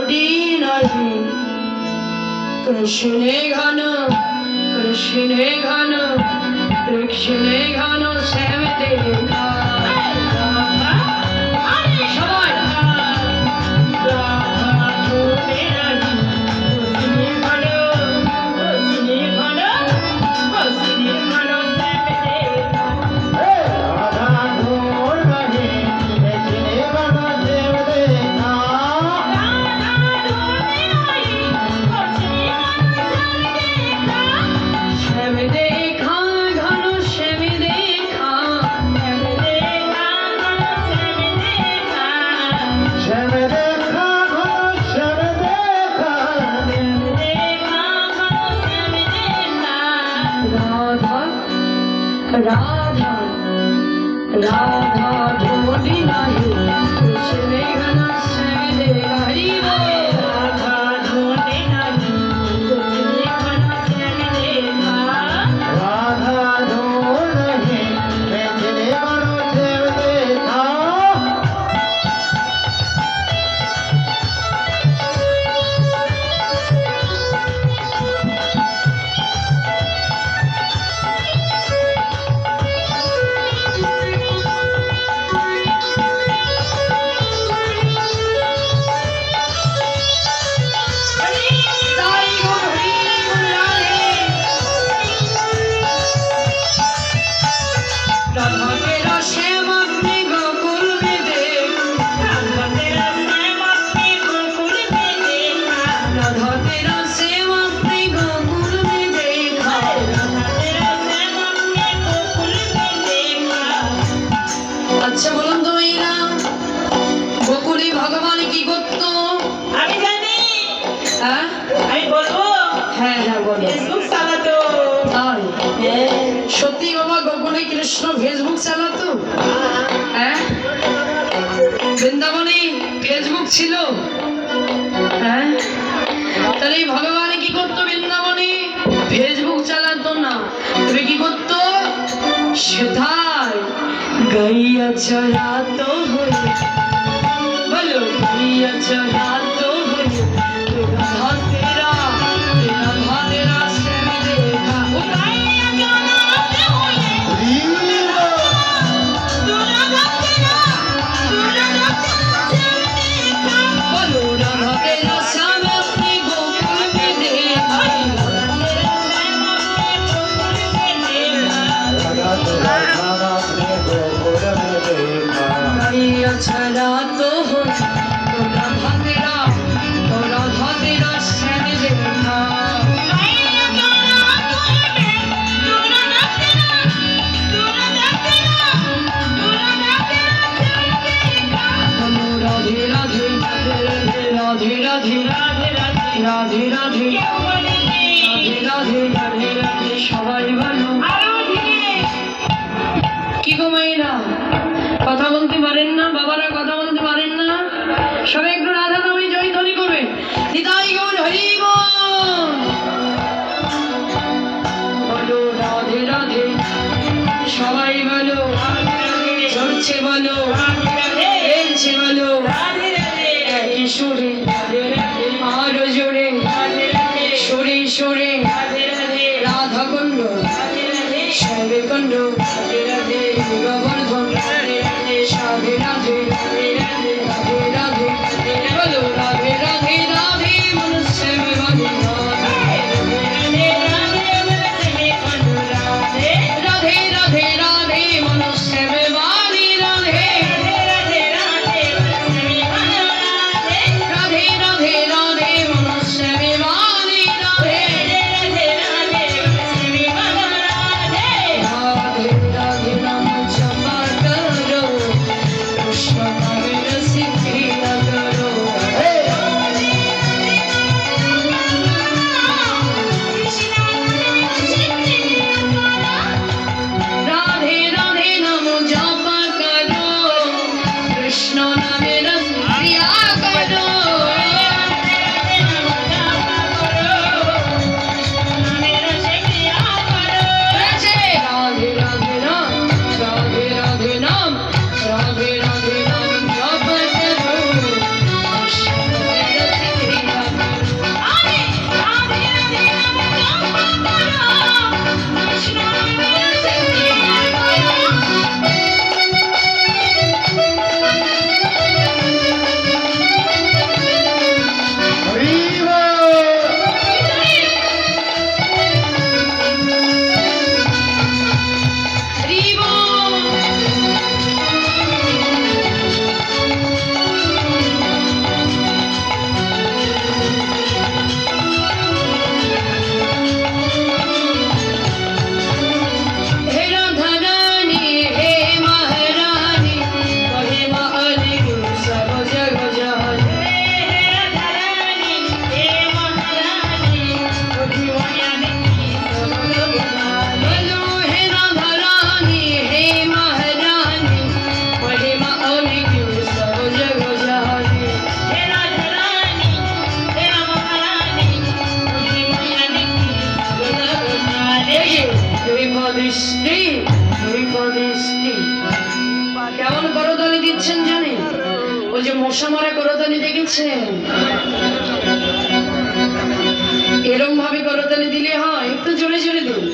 ढोडी नहीं कृष्णे घन कृष्णे घन कृष्णे घन श्याम देखा সবাই राधा राधा ढोली नहीं कृष्ण घन श्याम देखा हरि बोल राधा ढोली नहीं कृष्ण घन श्याम देखा राधा ढोल नहीं कृष्ण घन श्याम देखा আচ্ছা বলুন তো মেয়েরা বকুলি ভগবান কি করত আমি জানি হ্যাঁ আমি বলবো হ্যাঁ হ্যাঁ বলো ফেসবুক চালাতো তাই সত্যি বাবা গোকুলে কৃষ্ণ ফেসবুক চালাতো হ্যাঁ বৃন্দাবনে ফেসবুক ছিল হ্যাঁ তাহলে ভগবান কি করতো বৃন্দাবনে ফেসবুক চালাতো না তবে কি করতো সেথায় गैया चरातो हो बोलो गैया चरातो हो राधा तेरा श्याम देखा ओ गैया चराते हो बोलो राधा तेरा श्याम अपने गोकुल में देखा गैया चरातो हो राधा तेरा श्याम देखा राधे राधे राधे राधे राधे राधे राधे राधे राधे সবাই ভালো কি গো মায়েরা কথা বলতে পারেন না বাবারা কথা বলতে পারেন না সবাই একটু রাধা নামে জয় ধ্বনি করবেন নিতাই গৌর হরি বলো রাধে রাধে সবাই বলো চলছে বলো খেলছে বলো একই সুরে আরো জোরে সুরে সুরে রাধা কুণ্ড শ্যামে কুণ্ড গোবর্ধন রাধে রাধে রাধে রাধে বলো রাধে রাধে রাধে মনুষ্য রাধে রাধে রাধে মনুষ্য বাণী রাধে রাধে রাধে মশা মারা করতালি দেখেছেন? এরম ভাবে করতালি দিলে হয়, একটু জোরে জোরে দিন।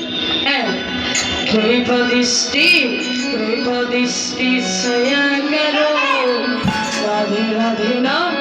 হ্যাঁ, কৃপা দৃষ্টি ছায়া করো, রাধে রাধে নাম